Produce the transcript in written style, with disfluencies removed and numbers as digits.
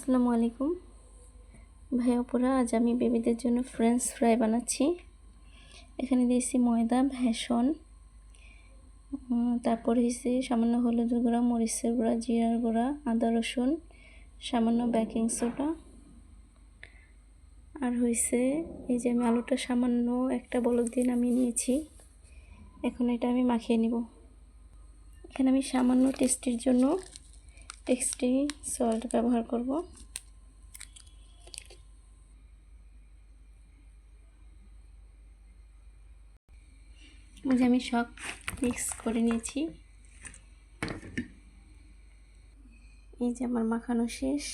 আসসালামু আলাইকুম ভাই আপুরা, আজ আমি বেবিদের জন্য ফ্রেঞ্চ ফ্রাই বানাচ্ছি। এখানে দিয়েছি ময়দা, বেসন, তারপর হয়েছে সামান্য হলুদের গুঁড়া, মরিচের গুঁড়া, জিরার গুঁড়া, আদা রসুন, সামান্য বেকিং সোডা, আর হয়েছে এই যে আমি আলুটা সামান্য একটা বলক দিয়ে নামিয়ে নিয়েছি। এখন এটা আমি মাখিয়ে নিব। এখানে আমি সামান্য টেস্টির জন্য টেক্সটি সল্ট ব্যবহার করব। আমি সব মিক্স করে নিয়েছি। এই যে আমার মাখানো শেষ।